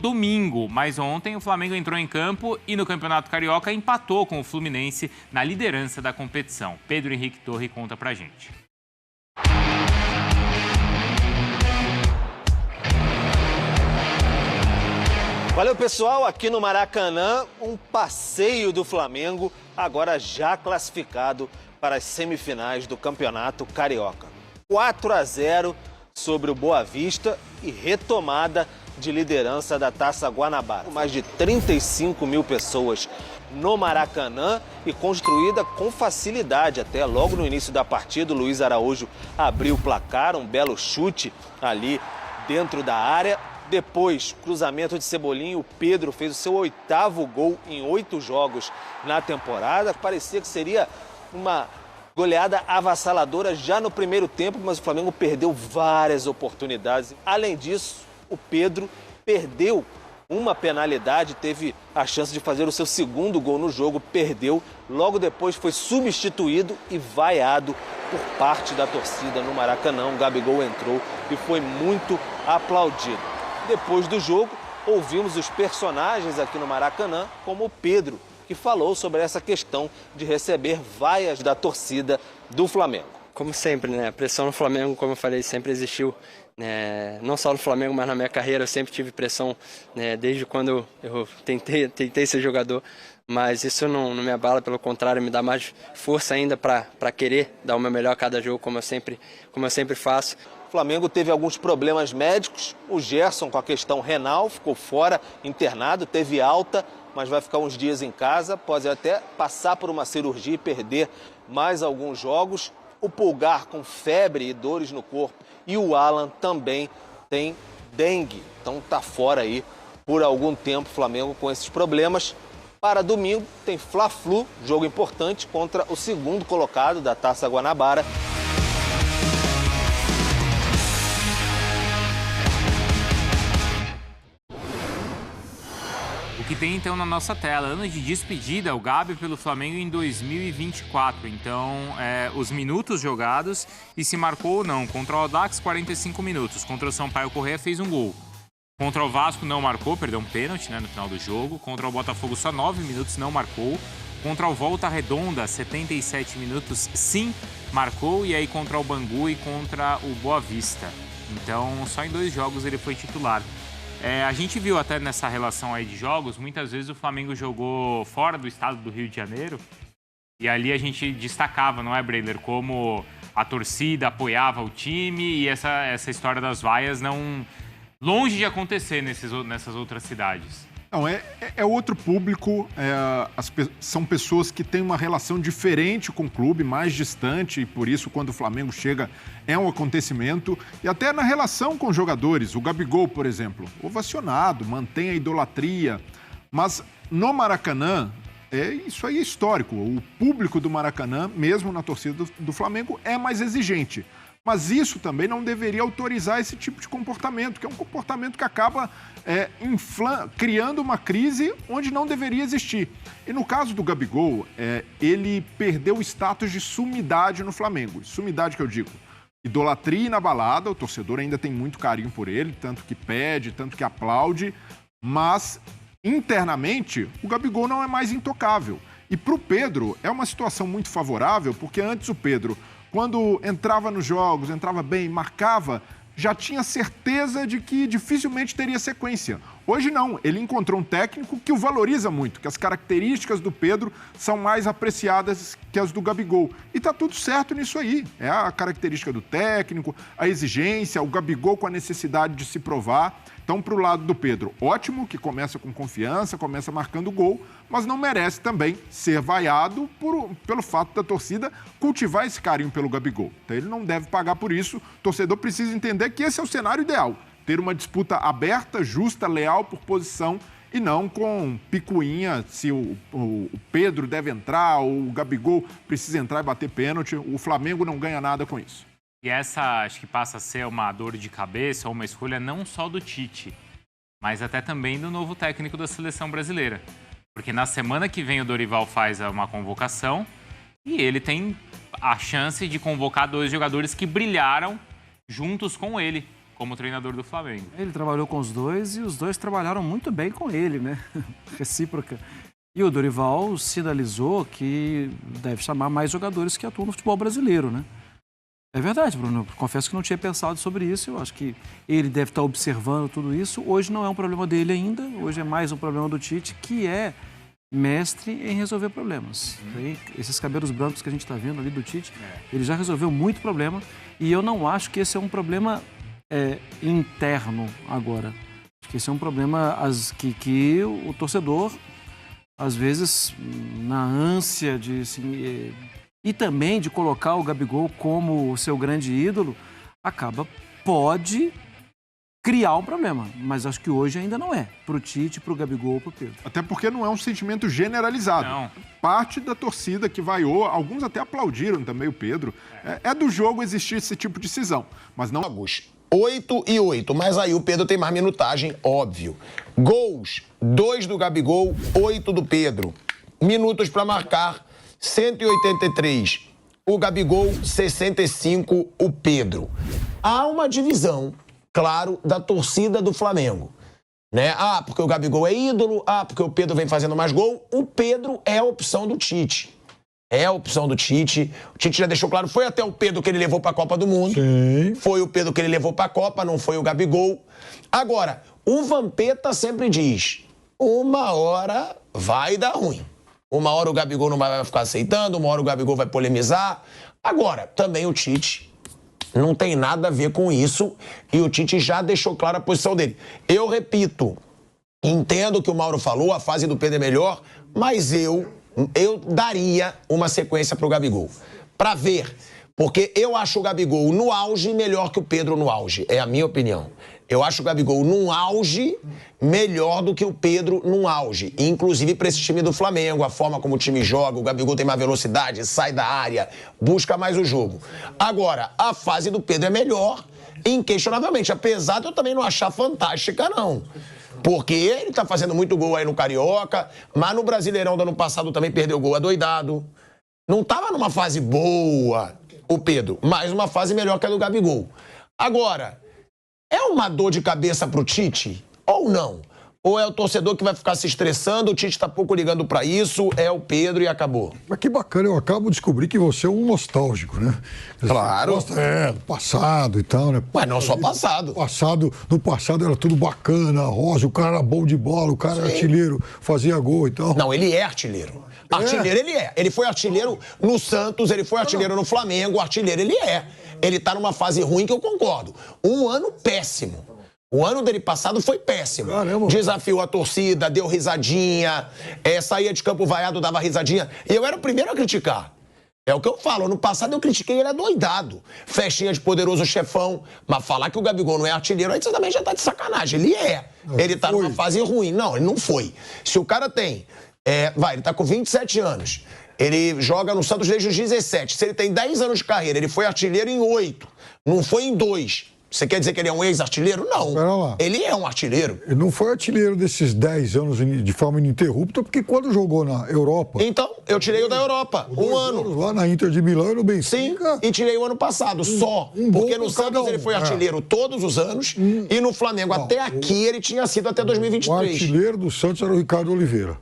domingo, mas ontem o Flamengo entrou em campo e no Campeonato Carioca empatou com o Fluminense na liderança da competição. Pedro Henrique Torre conta pra gente. Valeu, pessoal, aqui no Maracanã, um passeio do Flamengo, agora já classificado para as semifinais do Campeonato Carioca. 4-0 sobre o Boa Vista e retomada de liderança da Taça Guanabara. Mais de 35 mil pessoas no Maracanã e construída com facilidade. Até logo no início da partida, o Luiz Araújo abriu o placar, um belo chute ali dentro da área. Depois, cruzamento de Cebolinha, o Pedro fez o seu 8º gol em 8 jogos na temporada. Parecia que seria uma goleada avassaladora já no primeiro tempo, mas o Flamengo perdeu várias oportunidades. Além disso, o Pedro perdeu uma penalidade, teve a chance de fazer o seu 2º gol no jogo, perdeu. Logo depois foi substituído e vaiado por parte da torcida no Maracanã. O Gabigol entrou e foi muito aplaudido. Depois do jogo, ouvimos os personagens aqui no Maracanã, como o Pedro, que falou sobre essa questão de receber vaias da torcida do Flamengo. Como sempre, né? A pressão no Flamengo, como eu falei, sempre existiu. Não só no Flamengo, mas na minha carreira eu sempre tive pressão, né? Desde quando eu tentei ser jogador. Mas isso não me abala, pelo contrário, me dá mais força ainda para querer dar o meu melhor a cada jogo, como eu sempre faço. O Flamengo teve alguns problemas médicos. O Gerson, com a questão renal, ficou fora, internado, teve alta, mas vai ficar uns dias em casa. Pode até passar por uma cirurgia e perder mais alguns jogos. O Pulgar com febre e dores no corpo. E o Alan também tem dengue. Então tá fora aí por algum tempo o Flamengo com esses problemas. Para domingo tem Fla-Flu, jogo importante contra o 2º colocado da Taça Guanabara. O que tem então na nossa tela, ano de despedida, o Gabi pelo Flamengo em 2024. Então, os minutos jogados e se marcou ou não. Contra o Audax, 45 minutos. Contra o Sampaio Corrêa, fez um gol. Contra o Vasco, não marcou, perdeu um pênalti, no final do jogo. Contra o Botafogo, só 9 minutos, não marcou. Contra o Volta Redonda, 77 minutos, sim, marcou. E aí contra o Bangu e contra o Boa Vista. Então, só em 2 jogos ele foi titular. A gente viu até nessa relação aí de jogos, muitas vezes o Flamengo jogou fora do estado do Rio de Janeiro e ali a gente destacava, não é, Breiler, como a torcida apoiava o time e essa história das vaias não longe de acontecer nessas outras cidades. Não, é outro público, são pessoas que têm uma relação diferente com o clube, mais distante, e por isso quando o Flamengo chega é um acontecimento. E até na relação com os jogadores, o Gabigol, por exemplo, ovacionado, mantém a idolatria, mas no Maracanã, isso aí é histórico, o público do Maracanã, mesmo na torcida do Flamengo, é mais exigente. Mas isso também não deveria autorizar esse tipo de comportamento, que é um comportamento que acaba criando uma crise onde não deveria existir. E no caso do Gabigol, ele perdeu o status de sumidade no Flamengo. Sumidade que eu digo, idolatria inabalada, o torcedor ainda tem muito carinho por ele, tanto que pede, tanto que aplaude, mas internamente o Gabigol não é mais intocável. E para o Pedro é uma situação muito favorável, porque antes o Pedro, quando entrava nos jogos, entrava bem, marcava, já tinha certeza de que dificilmente teria sequência. Hoje não, ele encontrou um técnico que o valoriza muito, que as características do Pedro são mais apreciadas que as do Gabigol. E tá tudo certo nisso aí. É a característica do técnico, a exigência, o Gabigol com a necessidade de se provar. Então, para o lado do Pedro, ótimo, que começa com confiança, começa marcando gol, mas não merece também ser vaiado pelo fato da torcida cultivar esse carinho pelo Gabigol. Então, ele não deve pagar por isso. O torcedor precisa entender que esse é o cenário ideal. Ter uma disputa aberta, justa, leal por posição e não com picuinha se o Pedro deve entrar ou o Gabigol precisa entrar e bater pênalti. O Flamengo não ganha nada com isso. E essa acho que passa a ser uma dor de cabeça ou uma escolha não só do Tite, mas até também do novo técnico da seleção brasileira. Porque na semana que vem o Dorival faz uma convocação e ele tem a chance de convocar 2 jogadores que brilharam juntos com ele. como treinador do Flamengo. Ele trabalhou com os dois e os dois trabalharam muito bem com ele, né? Recíproca. E o Dorival sinalizou que deve chamar mais jogadores que atuam no futebol brasileiro, né? É verdade, Bruno. Eu confesso que não tinha pensado sobre isso. Eu acho que ele deve estar observando tudo isso. Hoje não é um problema dele ainda. Hoje é mais um problema do Tite, que é mestre em resolver problemas. Esses cabelos brancos que a gente está vendo ali do Tite, ele já resolveu muito problema. E eu não acho que esse é um problema interno agora. Acho que esse é um problema que o torcedor, às vezes, na ânsia de... Assim, e também de colocar o Gabigol como o seu grande ídolo, pode criar um problema. Mas acho que hoje ainda não é. Pro Tite, pro Gabigol, pro Pedro. Até porque não é um sentimento generalizado. Não. Parte da torcida que vaiou, alguns até aplaudiram também o Pedro. É do jogo existir esse tipo de cisão. Mas não... 8-8, mas aí o Pedro tem mais minutagem, óbvio. Gols, 2 do Gabigol, 8 do Pedro. Minutos para marcar, 183. O Gabigol, 65, o Pedro. Há uma divisão, claro, da torcida do Flamengo. Né? Porque o Gabigol é ídolo, porque o Pedro vem fazendo mais gol. O Pedro é a opção do Tite. É a opção do Tite. O Tite já deixou claro, foi até o Pedro que ele levou para a Copa do Mundo. Sim. Foi o Pedro que ele levou para a Copa, não foi o Gabigol. Agora, o Vampeta sempre diz, uma hora vai dar ruim. Uma hora o Gabigol não vai ficar aceitando, uma hora o Gabigol vai polemizar. Agora, também o Tite não tem nada a ver com isso e o Tite já deixou clara a posição dele. Eu repito, entendo o que o Mauro falou, a fase do Pedro é melhor, mas eu daria uma sequência pro Gabigol. Pra ver. Porque eu acho o Gabigol no auge melhor que o Pedro no auge. É a minha opinião. Eu acho o Gabigol num auge melhor do que o Pedro num auge. Inclusive para esse time do Flamengo, a forma como o time joga, o Gabigol tem mais velocidade, sai da área, busca mais o jogo. Agora, a fase do Pedro é melhor, inquestionavelmente. Apesar de eu também não achar fantástica, não. Porque ele tá fazendo muito gol aí no Carioca, mas no Brasileirão do ano passado também perdeu gol adoidado. Não tava numa fase boa, o Pedro, mas uma fase melhor que a do Gabigol. Agora, é uma dor de cabeça pro Tite ou não? Ou é o torcedor que vai ficar se estressando, o Tite tá pouco ligando pra isso, é o Pedro e acabou? Mas que bacana, eu acabo de descobrir que você é um nostálgico, né? Claro. Do passado e tal, né? Mas não só passado. No passado era tudo bacana, rosa, o cara era bom de bola, o cara era artilheiro, fazia gol e tal. Não, ele é artilheiro. Artilheiro ele é. Ele foi artilheiro no Santos, ele foi artilheiro no Flamengo, artilheiro ele é. Ele tá numa fase ruim que eu concordo. Um ano péssimo. O ano dele passado foi péssimo. Caramba. Desafiou a torcida, deu risadinha, saía de campo vaiado, dava risadinha. E eu era o primeiro a criticar. É o que eu falo. Ano passado eu critiquei ele adoidado. Festinha de poderoso chefão. Mas falar que o Gabigol não é artilheiro, aí você também já tá de sacanagem. Ele é. Ele tá numa fase ruim. Não, ele não foi. Se o cara tem... ele tá com 27 anos. Ele joga no Santos desde os 17. Se ele tem 10 anos de carreira, ele foi artilheiro em 8. Não foi em 2. Você quer dizer que ele é um ex-artilheiro? Não. Ele é um artilheiro. Ele não foi artilheiro desses 10 anos de forma ininterrupta, porque quando jogou na Europa... Então, eu tirei o da Europa. Um ano. Lá na Inter de Milão e no Benfica. Sim, e tirei o ano passado, só. Porque no Santos ele foi artilheiro todos os anos e no Flamengo até aqui ele tinha sido até 2023. O artilheiro do Santos era o Ricardo Oliveira.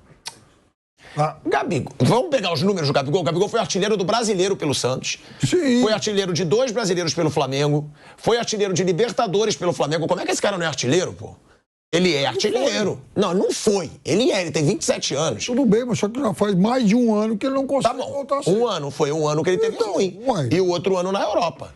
Gabigol, vamos pegar os números do Gabigol. O Gabigol foi artilheiro do Brasileiro pelo Santos. Sim. Foi artilheiro de 2 brasileiros pelo Flamengo. Foi artilheiro de Libertadores pelo Flamengo. Como é que esse cara não é artilheiro, pô? Ele é artilheiro. Não foi. Ele tem 27 anos. Tudo bem, mas só que já faz mais de um ano que ele não consegue voltar a ser. Foi um ano que ele teve ruim. E o outro ano na Europa.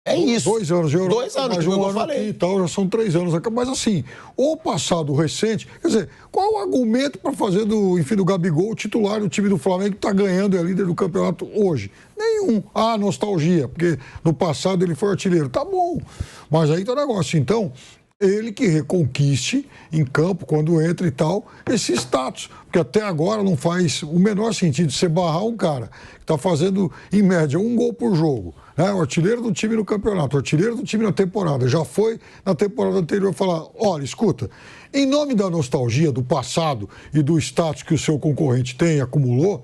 É isso. 2 anos de Europa. 2 anos, mais um ano falei. Aqui e tal, já são 3 anos. Mas assim, o passado recente, quer dizer, qual o argumento para fazer do Gabigol titular do time do Flamengo que está ganhando, é líder do campeonato hoje? Nenhum. Nostalgia, porque no passado ele foi artilheiro. Tá bom. Mas aí tá o negócio. Então, ele que reconquiste em campo, quando entra e tal, esse status. Porque até agora não faz o menor sentido você barrar um cara que está fazendo, em média, 1 gol por jogo. O artilheiro do time no campeonato, o artilheiro do time na temporada. Já foi na temporada anterior falar, olha, escuta, em nome da nostalgia, do passado e do status que o seu concorrente tem, acumulou,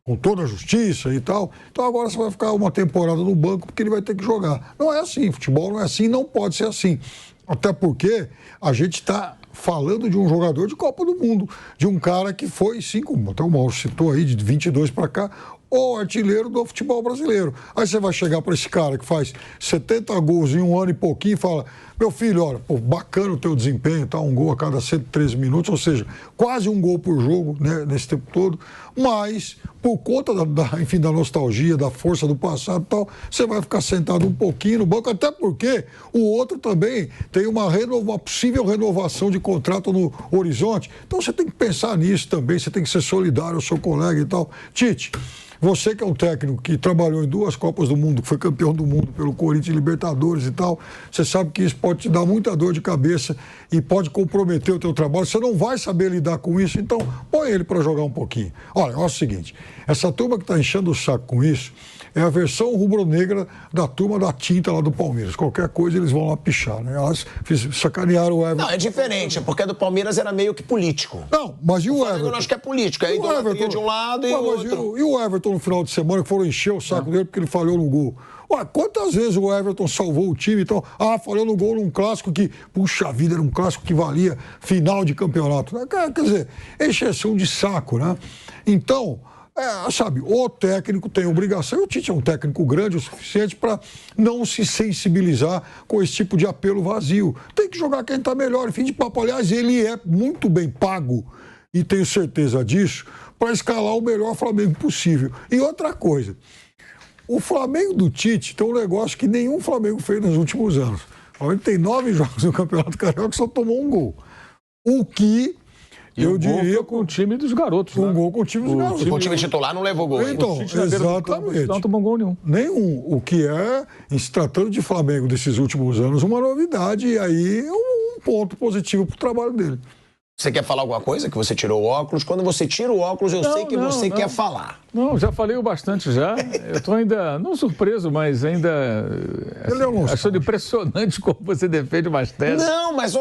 com toda a justiça e tal. Então agora você vai ficar uma temporada no banco porque ele vai ter que jogar. Não é assim, futebol não é assim, não pode ser assim. Até porque a gente está falando de um jogador de Copa do Mundo, de um cara que foi, sim, como até o Mauro citou aí, de 22 para cá, o artilheiro do futebol brasileiro. Aí você vai chegar para esse cara que faz 70 gols em um ano e pouquinho e fala: meu filho, olha, pô, bacana o teu desempenho, tá? Um gol a cada 113 minutos, ou seja, quase um gol por jogo, né, nesse tempo todo, mas por conta enfim, da nostalgia, da força do passado e tal, você vai ficar sentado um pouquinho no banco, até porque o outro também tem uma possível renovação de contrato no horizonte. Então você tem que pensar nisso também, você tem que ser solidário ao seu colega e tal. Tite, você que é um técnico que trabalhou em 2 Copas do Mundo, que foi campeão do mundo pelo Corinthians, Libertadores e tal, você sabe que isso pode te dar muita dor de cabeça e pode comprometer o teu trabalho. Você não vai saber lidar com isso, então põe ele para jogar um pouquinho. Olha, é o seguinte, essa turma que está enchendo o saco com isso é a versão rubro-negra da turma da tinta lá do Palmeiras. Qualquer coisa eles vão lá pichar, né? Elas sacanearam o Everton. Não, é diferente, porque a do Palmeiras era meio que político. Não, mas e o Everton? Eu acho que é político, é idolatria de um lado e o outro. E o Everton no final de semana que foram encher o saco dele porque ele falhou no gol? Ué, quantas vezes o Everton salvou o time? Então, falhou no gol num clássico que, puxa vida, era um clássico que valia final de campeonato. Quer dizer, encheção de saco, né? Então, sabe, o técnico tem obrigação, e o Tite é um técnico grande o suficiente para não se sensibilizar com esse tipo de apelo vazio. Tem que jogar quem está melhor, fim de papo. Aliás, ele é muito bem pago, e tenho certeza disso, para escalar o melhor Flamengo possível. E outra coisa, o Flamengo do Tite tem um negócio que nenhum Flamengo fez nos últimos anos. O Flamengo tem 9 jogos no Campeonato Carioca e só tomou um gol. O que... eu diria com o time dos garotos. Um gol com o time dos garotos. O time titular não levou gol. Então, exatamente. Não tomou gol nenhum. Nenhum. O que é, em se tratando de Flamengo desses últimos anos, uma novidade. E aí é um ponto positivo para o trabalho dele. Você quer falar alguma coisa? Que você tirou o óculos? Quando você tira o óculos, eu sei que você quer falar. Não, já falei o bastante já. Eu estou ainda, não surpreso, mas ainda achando impressionante como você defende umas teses. Não, mas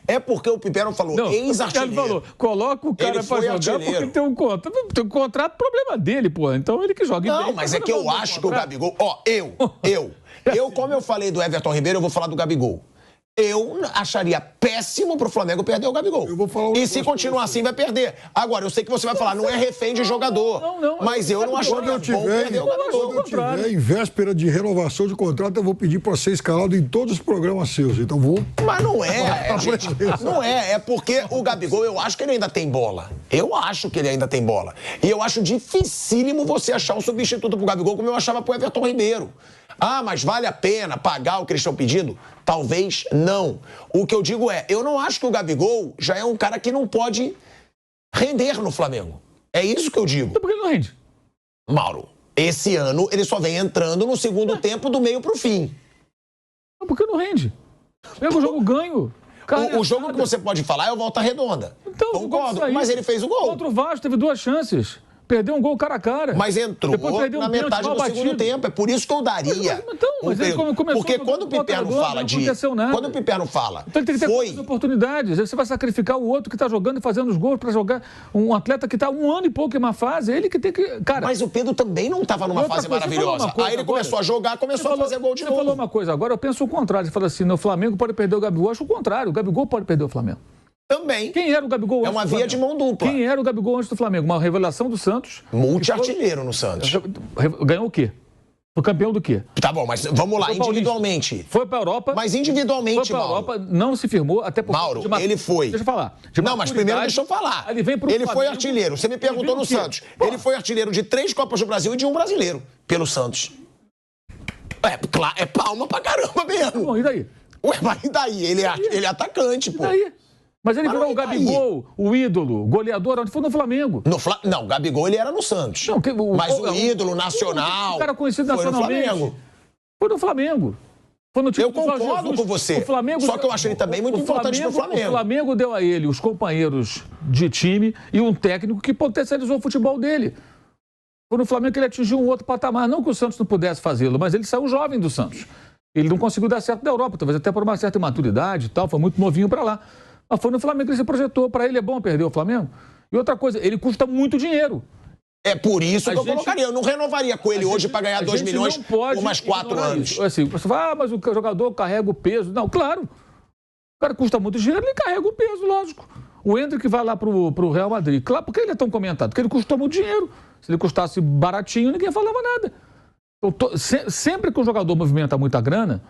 é porque o Pipero falou, ex-artilheiro. Ele falou, coloca o cara para jogar artilheiro. Porque tem um contrato. Tem um contrato, problema dele, pô. Então ele que joga. Não, mas é que eu acho que o Gabigol... eu, como eu falei do Everton Ribeiro, eu vou falar do Gabigol. Eu acharia péssimo pro Flamengo perder o Gabigol. E se continuar assim, vai perder. Agora, eu sei que você vai falar, não é refém de jogador. Não, mas eu não acharia bom perder o Gabigol. Quando eu tiver em véspera de renovação de contrato, eu vou pedir para ser escalado em todos os programas seus. Então vou... Mas não gente. Não é. É porque o Gabigol, eu acho que ele ainda tem bola. Eu acho que ele ainda tem bola. E eu acho dificílimo você achar um substituto pro Gabigol como eu achava pro Everton Ribeiro. Mas vale a pena pagar o que eles estão pedindo? Talvez não. O que eu digo eu não acho que o Gabigol já é um cara que não pode render no Flamengo. É isso que eu digo. Então por que ele não rende? Mauro, esse ano ele só vem entrando no segundo tempo do meio pro fim. Por que não rende? Pega o jogo ganho. O jogo que você pode falar é o Volta Redonda. Então, concordo, mas ele fez o gol. Contra o Vasco teve 2 chances. Perdeu um gol cara a cara. Mas entrou na metade do segundo tempo. É por isso que eu daria. Mas ele começou. Porque quando o Piperno fala de... Quando o Piperno fala... Então ele tem que ter muitas oportunidades. Você vai sacrificar o outro que está jogando e fazendo os gols para jogar um atleta que está 1 ano e pouco em uma fase. Ele que tem que... Cara, mas o Pedro também não estava numa fase maravilhosa. Aí ele começou a jogar, começou a fazer gol de novo. Você falou uma coisa. Agora eu penso o contrário. Você fala assim, o Flamengo pode perder o Gabigol. Eu acho o contrário. O Gabigol pode perder o Flamengo. Também. Quem era o Gabigol antes do Flamengo? É uma via de mão dupla. Quem era o Gabigol antes do Flamengo? Uma revelação do Santos. Multi-artilheiro no Santos. Ganhou o quê? Foi campeão do quê? Tá bom, mas vamos lá, individualmente. Foi pra Europa. Mas individualmente, foi pra Europa, não se firmou, até porque... Mauro, ele foi. Deixa eu falar. Não, mas primeiro deixa eu falar. Ele foi artilheiro. Você me perguntou no Santos. Ele foi artilheiro de 3 Copas do Brasil e de 1 brasileiro pelo Santos. É palma pra caramba mesmo. Bom, e daí? Mas e daí? Ele é atacante, pô. E daí? Mas ele virou o Gabigol, o ídolo, goleador, onde foi no Flamengo. Não, o Gabigol ele era no Santos. Não, mas o ídolo nacional. O cara conhecido nacionalmente. Foi no Flamengo. Foi no Flamengo. Foi no time eu concordo com você. Só que eu acho ele também muito importante no Flamengo. O Flamengo deu a ele os companheiros de time e um técnico que potencializou o futebol dele. Foi no Flamengo que ele atingiu um outro patamar. Não que o Santos não pudesse fazê-lo, mas ele saiu jovem do Santos. Ele não conseguiu dar certo na Europa, talvez até por uma certa imaturidade e tal, foi muito novinho para lá. Mas foi no Flamengo que ele se projetou. Para ele é bom perder o Flamengo. E outra coisa, ele custa muito dinheiro. É por isso que eu gente- colocaria. Eu não renovaria com ele hoje para ganhar 2 milhões não pode por mais 4 ignorar anos. isso. Assim, você fala, mas o jogador carrega o peso. Não, claro. O cara custa muito dinheiro, ele carrega o peso, lógico. O Endrick vai lá pro Real Madrid. Claro, por que ele é tão comentado? Porque ele custou muito dinheiro. Se ele custasse baratinho, ninguém falava nada. Então, sempre que um jogador movimenta muita grana,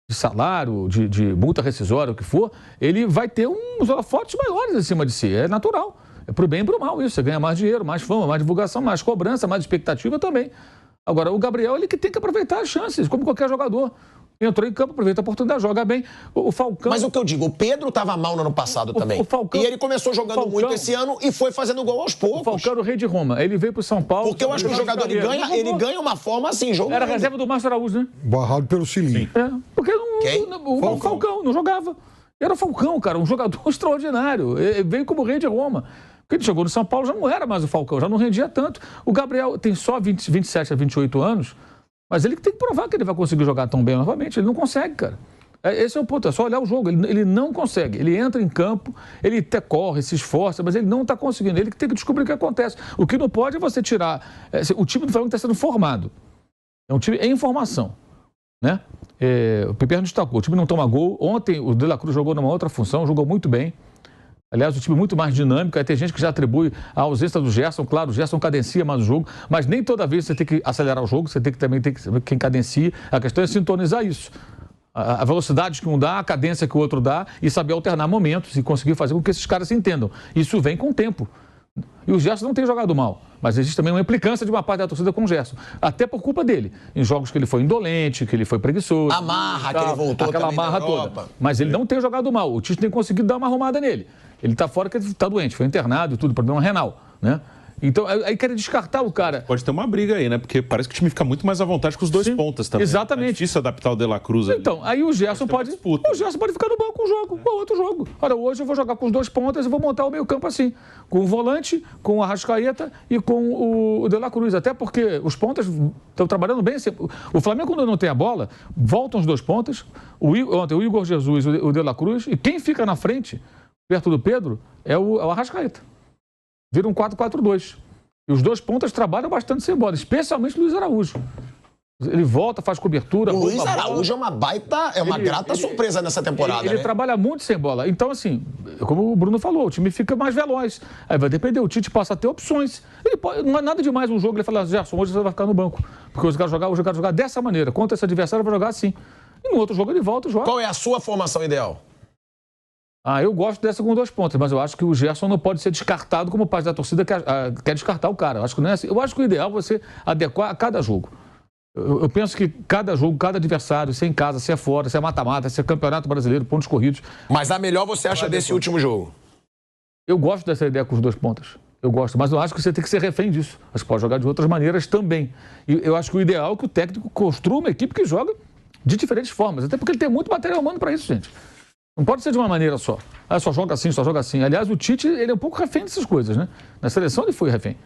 de salário, de multa rescisória, o que for, ele vai ter uns holofotes maiores em cima de si. É natural. É pro bem e pro mal isso. Você ganha mais dinheiro, mais fama, mais divulgação, mais cobrança, mais expectativa também. Agora, o Gabriel, ele que tem que aproveitar as chances, como qualquer jogador. Entrou em campo, aproveita a oportunidade, joga bem. O Falcão... Mas o que eu digo, o Pedro estava mal no ano passado também. o Falcão- E ele começou jogando muito esse ano e foi fazendo gol aos O poucos. Falcão era o rei de Roma. Ele veio pro São Paulo... Porque eu acho que o jogador ele ganha uma forma assim, jogando. Era reserva do Márcio Araújo, né? Barrado pelo cilindro. É, porque Quem? o Falcão não jogava. Era o Falcão, cara, um jogador extraordinário. Ele veio como rei de Roma. Porque ele chegou no São Paulo, já não era mais o Falcão, já não rendia tanto. O Gabriel tem só 27 a 28 anos, mas ele tem que provar que ele vai conseguir jogar tão bem novamente. Ele não consegue, cara. Esse é o ponto, é só olhar o jogo. Ele não consegue. Ele entra em campo, ele até corre, se esforça, mas ele não está conseguindo. Ele que tem que descobrir o que acontece. O que não pode é você tirar... o time do Flamengo está sendo formado. É um time em formação. Né? O Piperno destacou, o time não toma gol. Ontem o De La Cruz jogou numa outra função, jogou muito bem. Aliás, o time muito mais dinâmico. Aí tem gente que já atribui a ausência do Gerson. Claro, o Gerson cadencia mais o jogo, mas nem toda vez você tem que acelerar o jogo, você tem que também ter que saber quem cadencia. A questão é sintonizar isso. A velocidade que um dá, a cadência que o outro dá e saber alternar momentos e conseguir fazer com que esses caras se entendam. Isso vem com o tempo. E o Gerson não tem jogado mal, mas existe também uma implicância de uma parte da torcida com o Gerson, até por culpa dele, em jogos que ele foi indolente, que ele foi preguiçoso. A marra que ele voltou aquela também da marra Europa. toda. Mas ele não tem jogado mal, o Tite tem conseguido dar uma arrumada nele. Ele está fora porque ele está doente, foi internado e tudo, problema renal, né? Então, aí querem descartar o cara. Pode ter uma briga aí, né? Porque parece que o time fica muito mais à vontade com os dois pontas também. Exatamente. É difícil adaptar o De La Cruz ali. Então, aí o Gerson pode ficar no banco um jogo, ou outro jogo. Olha, hoje eu vou jogar com os dois pontas e vou montar o meio campo assim, com o volante, com o Arrascaeta e com o De La Cruz. Até porque os pontas estão trabalhando bem. O Flamengo, quando não tem a bola, voltam os dois pontas. Ontem o Igor Jesus, o De La Cruz, e quem fica na frente, perto do Pedro, é o Arrascaeta. Vira um 4-4-2. E os dois pontas trabalham bastante sem bola, especialmente o Luiz Araújo. Ele volta, faz cobertura. O Luiz Araújo é uma grata surpresa nessa temporada. Ele né? trabalha muito sem bola. Então, assim, como o Bruno falou, o time fica mais veloz. Aí vai depender, o Tite passa a ter opções. Não é nada demais um jogo ele falar, Gerson, hoje você vai ficar no banco. Porque eu quero jogar dessa maneira. Contra esse adversário, vai jogar assim. E no outro jogo ele volta e joga. Qual é a sua formação ideal? Eu gosto dessa com dois pontos, mas eu acho que o Gerson não pode ser descartado como parte da torcida quer descartar o cara. Eu acho que não é assim. Eu acho que o ideal é você adequar a cada jogo. Eu penso que cada jogo, cada adversário, se é em casa, se é fora, se é mata-mata, se é campeonato brasileiro, pontos corridos. Mas a melhor você acha desse último jogo? Eu gosto dessa ideia com os dois pontas. Eu gosto, mas eu acho que você tem que ser refém disso. Mas pode jogar de outras maneiras também. E eu acho que o ideal é que o técnico construa uma equipe que joga de diferentes formas. Até porque ele tem muito material humano para isso, gente. Não pode ser de uma maneira só. Só joga assim, só joga assim. Aliás, o Tite, ele é um pouco refém dessas coisas, né? Na seleção ele foi refém.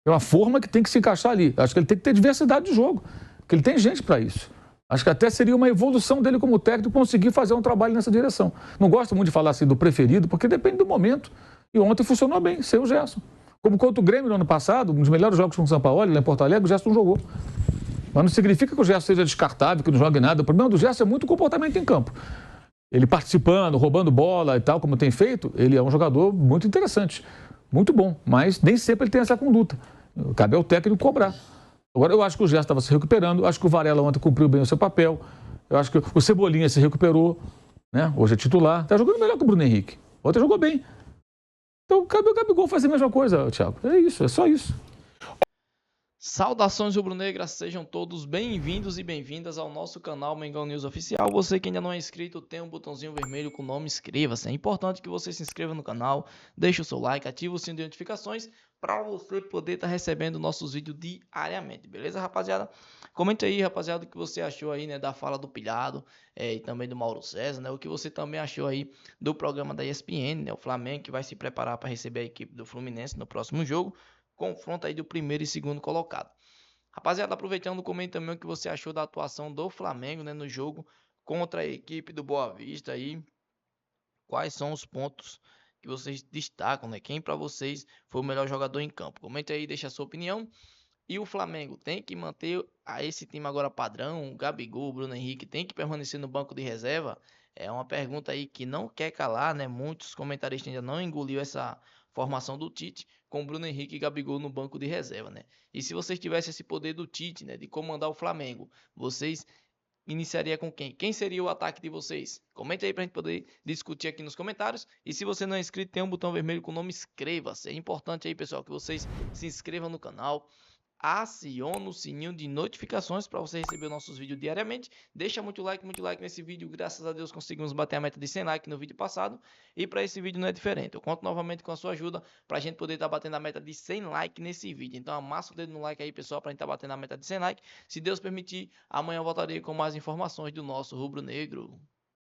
É uma forma que tem que se encaixar ali. Acho que ele tem que ter diversidade de jogo. Porque ele tem gente para isso. Acho que até seria uma evolução dele como técnico conseguir fazer um trabalho nessa direção. Não gosto muito de falar assim do preferido, porque depende do momento. E ontem funcionou bem, sem o Gerson. Como contra o Grêmio no ano passado, um dos melhores jogos com o São Paulo, lá em Porto Alegre, o Gerson jogou. Mas não significa que o Gerson seja descartável, que não jogue nada. O problema do Gerson é muito comportamento em campo. Ele participando, roubando bola e tal, como tem feito, ele é um jogador muito interessante, muito bom, mas nem sempre ele tem essa conduta. Cabe ao técnico cobrar. Agora, eu acho que o Gerson estava se recuperando, acho que o Varela ontem cumpriu bem o seu papel, eu acho que o Cebolinha se recuperou, né? Hoje é titular, está jogando melhor que o Bruno Henrique. Ontem jogou bem. Então, cabe ao Gabigol fazer a mesma coisa, Thiago. É isso, é só isso. Saudações rubro-negras, sejam todos bem-vindos e bem-vindas ao nosso canal Mengão News Oficial. Você que ainda não é inscrito, tem um botãozinho vermelho com o nome inscreva-se. É importante que você se inscreva no canal, deixe o seu like, ative o sininho de notificações para você poder estar recebendo nossos vídeos diariamente, beleza, rapaziada? Comente aí, rapaziada, o que você achou aí, né, da fala do Pilhado e também do Mauro César, né, o que você também achou aí do programa da ESPN, né, o Flamengo que vai se preparar para receber a equipe do Fluminense no próximo jogo. Confronto aí do primeiro e segundo colocado. Rapaziada, aproveitando, comente também o que você achou da atuação do Flamengo, né, no jogo contra a equipe do Boa Vista aí. Quais são os pontos que vocês destacam, né? Quem para vocês foi o melhor jogador em campo? Comente aí, deixa a sua opinião. E o Flamengo tem que manter esse time agora padrão, o Gabigol, o Bruno Henrique tem que permanecer no banco de reserva? É uma pergunta aí que não quer calar, né? Muitos comentaristas ainda não engoliu essa formação do Tite com Bruno Henrique e Gabigol no banco de reserva, né? E se vocês tivessem esse poder do Tite, né, de comandar o Flamengo, vocês iniciaria com quem? Quem seria o ataque de vocês? Comente aí pra gente poder discutir aqui nos comentários. E se você não é inscrito, tem um botão vermelho com o nome inscreva-se. É importante aí, pessoal, que vocês se inscrevam no canal. Aciona o sininho de notificações para você receber nossos vídeos diariamente. Deixa muito like nesse vídeo. Graças a Deus conseguimos bater a meta de 100 likes no vídeo passado. E para esse vídeo não é diferente. Eu conto novamente com a sua ajuda para a gente poder estar batendo a meta de 100 likes nesse vídeo. Então amassa o dedo no like aí, pessoal, para a gente estar batendo a meta de 100 likes. Se Deus permitir, amanhã eu voltarei com mais informações do nosso rubro-negro.